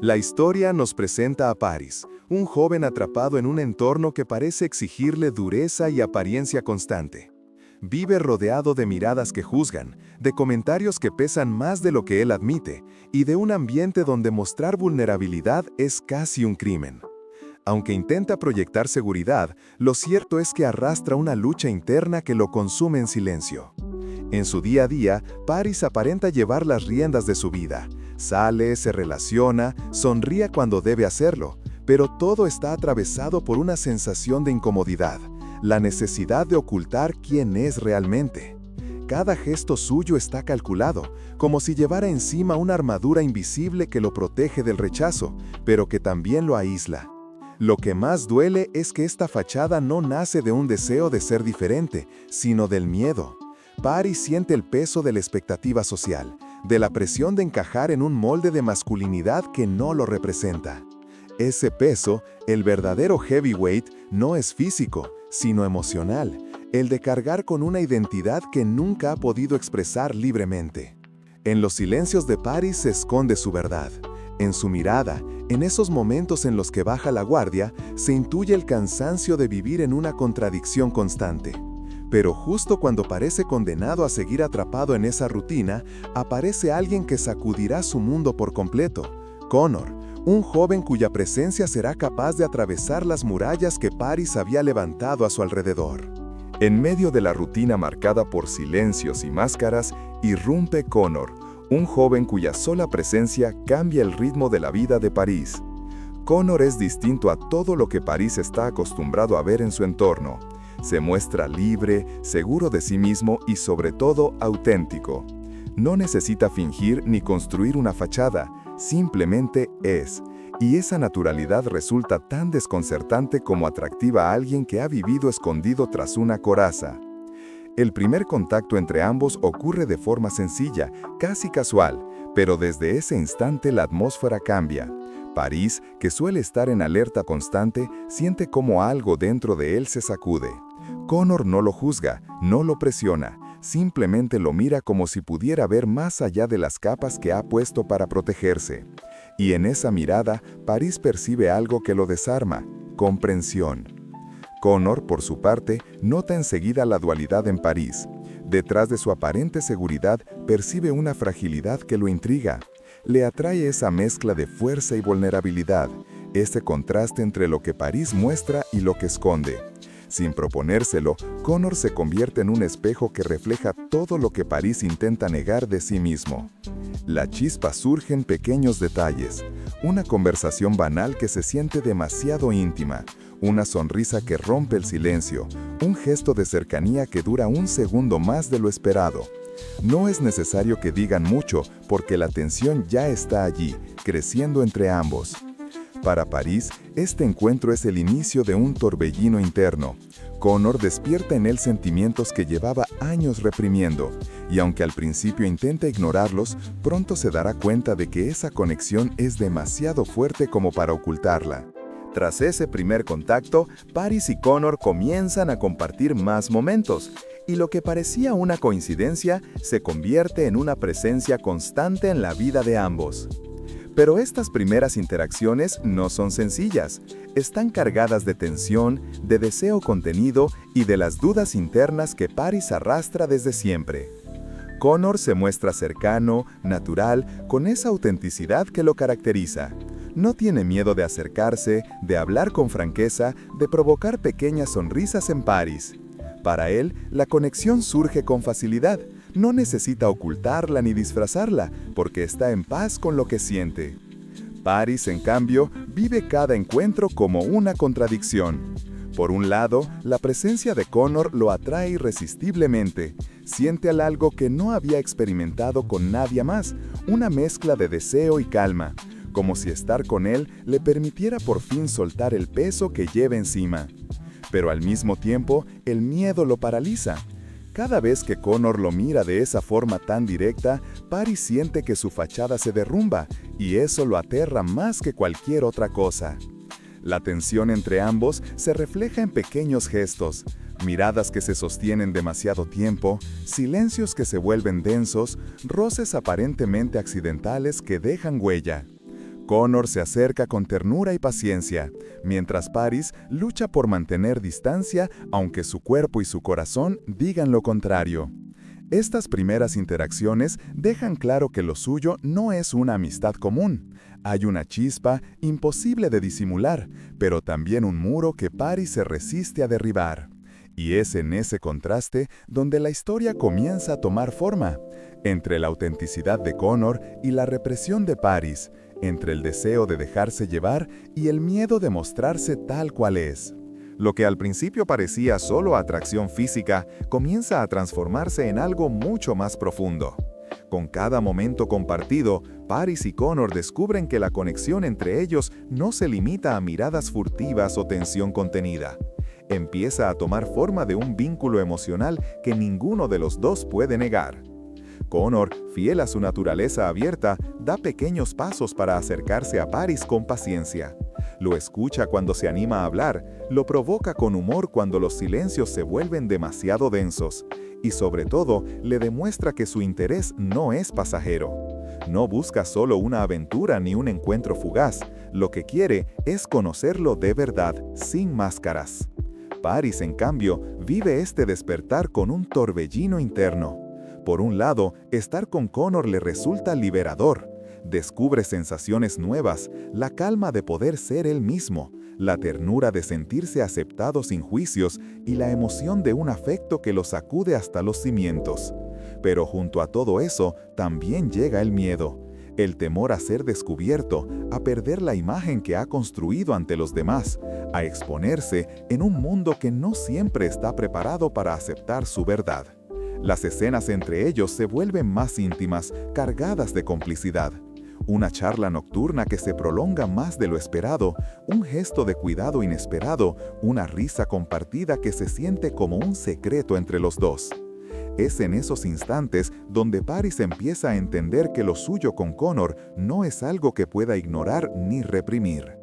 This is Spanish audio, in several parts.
La historia nos presenta a Paris, un joven atrapado en un entorno que parece exigirle dureza y apariencia constante. Vive rodeado de miradas que juzgan, de comentarios que pesan más de lo que él admite, y de un ambiente donde mostrar vulnerabilidad es casi un crimen. Aunque intenta proyectar seguridad, lo cierto es que arrastra una lucha interna que lo consume en silencio. En su día a día, Paris aparenta llevar las riendas de su vida. Sale, se relaciona, sonríe cuando debe hacerlo, pero todo está atravesado por una sensación de incomodidad, la necesidad de ocultar quién es realmente. Cada gesto suyo está calculado, como si llevara encima una armadura invisible que lo protege del rechazo, pero que también lo aísla. Lo que más duele es que esta fachada no nace de un deseo de ser diferente, sino del miedo. Paris siente el peso de la expectativa social, de la presión de encajar en un molde de masculinidad que no lo representa. Ese peso, el verdadero heavyweight, no es físico, sino emocional, el de cargar con una identidad que nunca ha podido expresar libremente. En los silencios de Paris se esconde su verdad. En su mirada, en esos momentos en los que baja la guardia, se intuye el cansancio de vivir en una contradicción constante. Pero justo cuando parece condenado a seguir atrapado en esa rutina, aparece alguien que sacudirá su mundo por completo: Connor, un joven cuya presencia será capaz de atravesar las murallas que Paris había levantado a su alrededor. En medio de la rutina marcada por silencios y máscaras, irrumpe Connor, un joven cuya sola presencia cambia el ritmo de la vida de Paris. Connor es distinto a todo lo que Paris está acostumbrado a ver en su entorno. Se muestra libre, seguro de sí mismo y sobre todo auténtico. No necesita fingir ni construir una fachada, simplemente es. Y esa naturalidad resulta tan desconcertante como atractiva a alguien que ha vivido escondido tras una coraza. El primer contacto entre ambos ocurre de forma sencilla, casi casual, pero desde ese instante la atmósfera cambia. Paris, que suele estar en alerta constante, siente como algo dentro de él se sacude. Connor no lo juzga, no lo presiona, simplemente lo mira como si pudiera ver más allá de las capas que ha puesto para protegerse. Y en esa mirada, Paris percibe algo que lo desarma: comprensión. Connor, por su parte, nota enseguida la dualidad en Paris. Detrás de su aparente seguridad, percibe una fragilidad que lo intriga. Le atrae esa mezcla de fuerza y vulnerabilidad, ese contraste entre lo que Paris muestra y lo que esconde. Sin proponérselo, Connor se convierte en un espejo que refleja todo lo que Paris intenta negar de sí mismo. La chispa surge en pequeños detalles, una conversación banal que se siente demasiado íntima, una sonrisa que rompe el silencio, un gesto de cercanía que dura un segundo más de lo esperado. No es necesario que digan mucho, porque la tensión ya está allí, creciendo entre ambos. Para Paris, este encuentro es el inicio de un torbellino interno. Connor despierta en él sentimientos que llevaba años reprimiendo, y aunque al principio intenta ignorarlos, pronto se dará cuenta de que esa conexión es demasiado fuerte como para ocultarla. Tras ese primer contacto, Paris y Connor comienzan a compartir más momentos, y lo que parecía una coincidencia se convierte en una presencia constante en la vida de ambos. Pero estas primeras interacciones no son sencillas, están cargadas de tensión, de deseo contenido y de las dudas internas que Paris arrastra desde siempre. Connor se muestra cercano, natural, con esa autenticidad que lo caracteriza. No tiene miedo de acercarse, de hablar con franqueza, de provocar pequeñas sonrisas en Paris. Para él, la conexión surge con facilidad. No necesita ocultarla ni disfrazarla, porque está en paz con lo que siente. Paris, en cambio, vive cada encuentro como una contradicción. Por un lado, la presencia de Connor lo atrae irresistiblemente. Siente algo que no había experimentado con nadie más, una mezcla de deseo y calma, como si estar con él le permitiera por fin soltar el peso que lleva encima. Pero al mismo tiempo, el miedo lo paraliza. Cada vez que Connor lo mira de esa forma tan directa, Paris siente que su fachada se derrumba, y eso lo aterra más que cualquier otra cosa. La tensión entre ambos se refleja en pequeños gestos, miradas que se sostienen demasiado tiempo, silencios que se vuelven densos, roces aparentemente accidentales que dejan huella. Connor se acerca con ternura y paciencia, mientras Paris lucha por mantener distancia, aunque su cuerpo y su corazón digan lo contrario. Estas primeras interacciones dejan claro que lo suyo no es una amistad común. Hay una chispa imposible de disimular, pero también un muro que Paris se resiste a derribar. Y es en ese contraste donde la historia comienza a tomar forma, entre la autenticidad de Connor y la represión de Paris, entre el deseo de dejarse llevar y el miedo de mostrarse tal cual es. Lo que al principio parecía solo atracción física, comienza a transformarse en algo mucho más profundo. Con cada momento compartido, Paris y Connor descubren que la conexión entre ellos no se limita a miradas furtivas o tensión contenida. Empieza a tomar forma de un vínculo emocional que ninguno de los dos puede negar. Connor, fiel a su naturaleza abierta, da pequeños pasos para acercarse a Paris con paciencia. Lo escucha cuando se anima a hablar, lo provoca con humor cuando los silencios se vuelven demasiado densos, y sobre todo, le demuestra que su interés no es pasajero. No busca solo una aventura ni un encuentro fugaz, lo que quiere es conocerlo de verdad, sin máscaras. Paris, en cambio, vive este despertar con un torbellino interno. Por un lado, estar con Connor le resulta liberador. Descubre sensaciones nuevas, la calma de poder ser él mismo, la ternura de sentirse aceptado sin juicios y la emoción de un afecto que lo sacude hasta los cimientos. Pero junto a todo eso, también llega el miedo. El temor a ser descubierto, a perder la imagen que ha construido ante los demás, a exponerse en un mundo que no siempre está preparado para aceptar su verdad. Las escenas entre ellos se vuelven más íntimas, cargadas de complicidad. Una charla nocturna que se prolonga más de lo esperado, un gesto de cuidado inesperado, una risa compartida que se siente como un secreto entre los dos. Es en esos instantes donde Paris empieza a entender que lo suyo con Connor no es algo que pueda ignorar ni reprimir.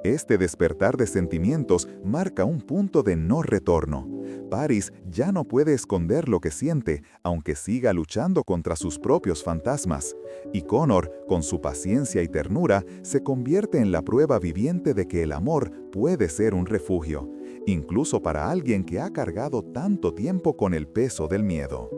Este despertar de sentimientos marca un punto de no retorno. Paris ya no puede esconder lo que siente, aunque siga luchando contra sus propios fantasmas. Y Connor, con su paciencia y ternura, se convierte en la prueba viviente de que el amor puede ser un refugio, incluso para alguien que ha cargado tanto tiempo con el peso del miedo.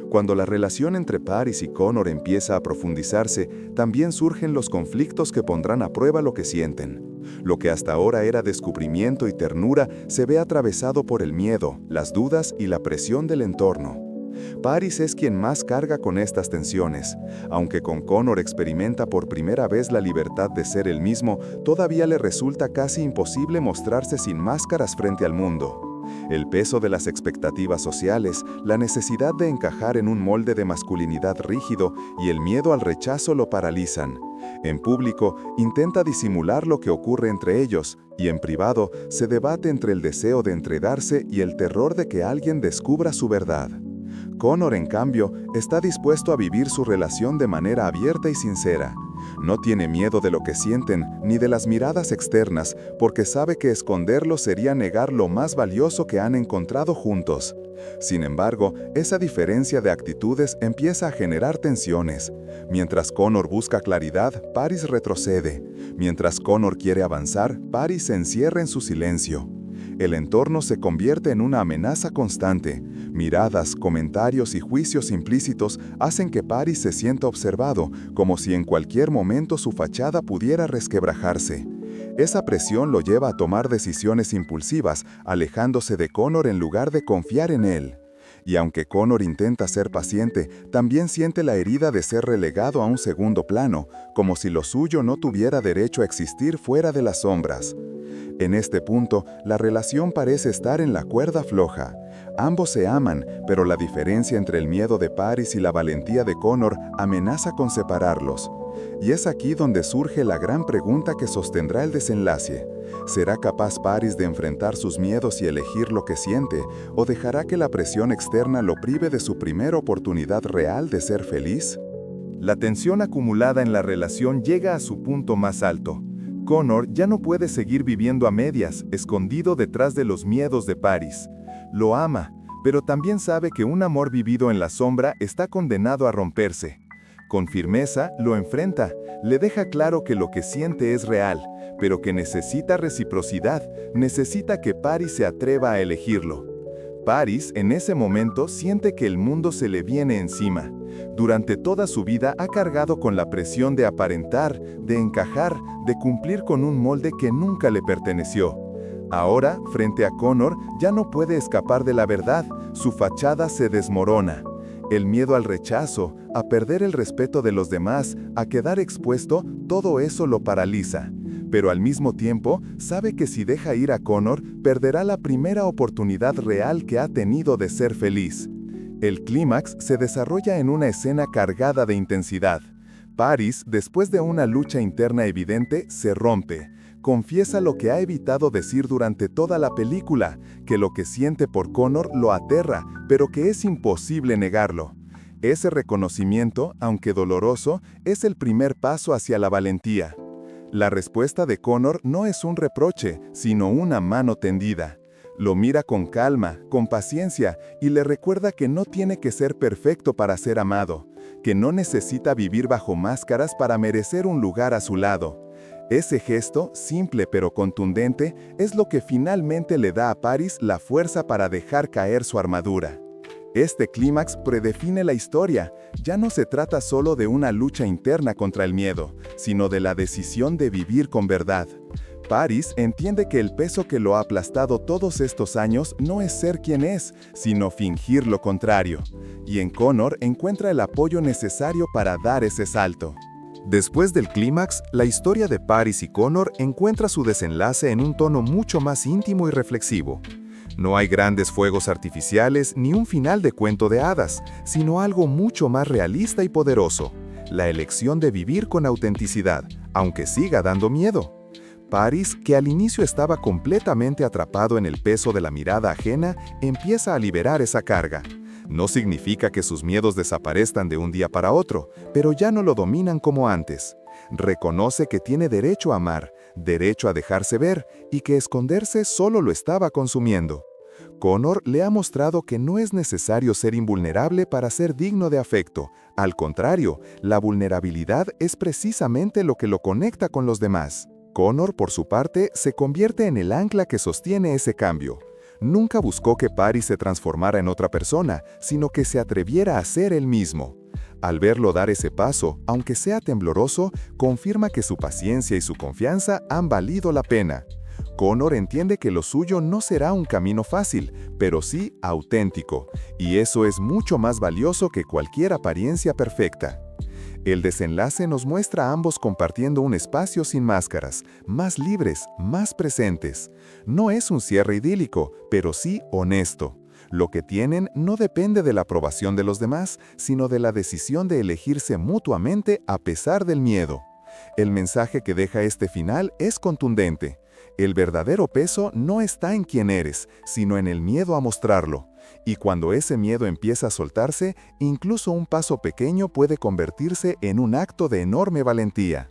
Cuando la relación entre Paris y Connor empieza a profundizarse, también surgen los conflictos que pondrán a prueba lo que sienten. Lo que hasta ahora era descubrimiento y ternura se ve atravesado por el miedo, las dudas y la presión del entorno. Paris es quien más carga con estas tensiones. Aunque con Connor experimenta por primera vez la libertad de ser él mismo, todavía le resulta casi imposible mostrarse sin máscaras frente al mundo. El peso de las expectativas sociales, la necesidad de encajar en un molde de masculinidad rígido y el miedo al rechazo lo paralizan. En público, intenta disimular lo que ocurre entre ellos, y en privado, se debate entre el deseo de entregarse y el terror de que alguien descubra su verdad. Connor, en cambio, está dispuesto a vivir su relación de manera abierta y sincera. No tiene miedo de lo que sienten ni de las miradas externas, porque sabe que esconderlo sería negar lo más valioso que han encontrado juntos. Sin embargo, esa diferencia de actitudes empieza a generar tensiones. Mientras Connor busca claridad, Paris retrocede. Mientras Connor quiere avanzar, Paris se encierra en su silencio. El entorno se convierte en una amenaza constante. Miradas, comentarios y juicios implícitos hacen que Paris se sienta observado, como si en cualquier momento su fachada pudiera resquebrajarse. Esa presión lo lleva a tomar decisiones impulsivas, alejándose de Connor en lugar de confiar en él. Y aunque Connor intenta ser paciente, también siente la herida de ser relegado a un segundo plano, como si lo suyo no tuviera derecho a existir fuera de las sombras. En este punto, la relación parece estar en la cuerda floja. Ambos se aman, pero la diferencia entre el miedo de Paris y la valentía de Connor amenaza con separarlos. Y es aquí donde surge la gran pregunta que sostendrá el desenlace. ¿Será capaz Paris de enfrentar sus miedos y elegir lo que siente, o dejará que la presión externa lo prive de su primera oportunidad real de ser feliz? La tensión acumulada en la relación llega a su punto más alto. Connor ya no puede seguir viviendo a medias, escondido detrás de los miedos de Paris. Lo ama, pero también sabe que un amor vivido en la sombra está condenado a romperse. Con firmeza lo enfrenta, Le deja claro que lo que siente es real, pero que necesita reciprocidad, necesita que Paris se atreva a elegirlo. Paris, en ese momento, siente que el mundo se le viene encima. Durante toda su vida ha cargado con la presión de aparentar, de encajar, de cumplir con un molde que nunca le perteneció. Ahora, frente a Connor, ya no puede escapar de la verdad, su fachada se desmorona. El miedo al rechazo, a perder el respeto de los demás, a quedar expuesto, todo eso lo paraliza. Pero al mismo tiempo, sabe que si deja ir a Connor, perderá la primera oportunidad real que ha tenido de ser feliz. El clímax se desarrolla en una escena cargada de intensidad. Paris, después de una lucha interna evidente, se rompe. Confiesa lo que ha evitado decir durante toda la película, que lo que siente por Connor lo aterra, pero que es imposible negarlo. Ese reconocimiento, aunque doloroso, es el primer paso hacia la valentía. La respuesta de Connor no es un reproche, sino una mano tendida. Lo mira con calma, con paciencia, y le recuerda que no tiene que ser perfecto para ser amado, que no necesita vivir bajo máscaras para merecer un lugar a su lado. Ese gesto, simple pero contundente, es lo que finalmente le da a Paris la fuerza para dejar caer su armadura. Este clímax predefine la historia. Ya no se trata solo de una lucha interna contra el miedo, sino de la decisión de vivir con verdad. Paris entiende que el peso que lo ha aplastado todos estos años no es ser quien es, sino fingir lo contrario. Y en Connor encuentra el apoyo necesario para dar ese salto. Después del clímax, la historia de Paris y Connor encuentra su desenlace en un tono mucho más íntimo y reflexivo. No hay grandes fuegos artificiales ni un final de cuento de hadas, sino algo mucho más realista y poderoso: la elección de vivir con autenticidad, aunque siga dando miedo. Paris, que al inicio estaba completamente atrapado en el peso de la mirada ajena, empieza a liberar esa carga. No significa que sus miedos desaparezcan de un día para otro, pero ya no lo dominan como antes. Reconoce que tiene derecho a amar, derecho a dejarse ver, y que esconderse solo lo estaba consumiendo. Connor le ha mostrado que no es necesario ser invulnerable para ser digno de afecto. Al contrario, la vulnerabilidad es precisamente lo que lo conecta con los demás. Connor, por su parte, se convierte en el ancla que sostiene ese cambio. Nunca buscó que Paris se transformara en otra persona, sino que se atreviera a ser él mismo. Al verlo dar ese paso, aunque sea tembloroso, confirma que su paciencia y su confianza han valido la pena. Connor entiende que lo suyo no será un camino fácil, pero sí auténtico, y eso es mucho más valioso que cualquier apariencia perfecta. El desenlace nos muestra a ambos compartiendo un espacio sin máscaras, más libres, más presentes. No es un cierre idílico, pero sí honesto. Lo que tienen no depende de la aprobación de los demás, sino de la decisión de elegirse mutuamente a pesar del miedo. El mensaje que deja este final es contundente. El verdadero peso no está en quién eres, sino en el miedo a mostrarlo. Y cuando ese miedo empieza a soltarse, incluso un paso pequeño puede convertirse en un acto de enorme valentía.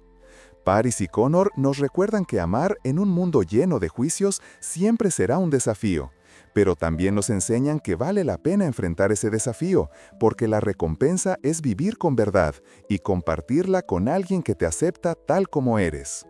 Paris y Connor nos recuerdan que amar en un mundo lleno de juicios siempre será un desafío, pero también nos enseñan que vale la pena enfrentar ese desafío, porque la recompensa es vivir con verdad y compartirla con alguien que te acepta tal como eres.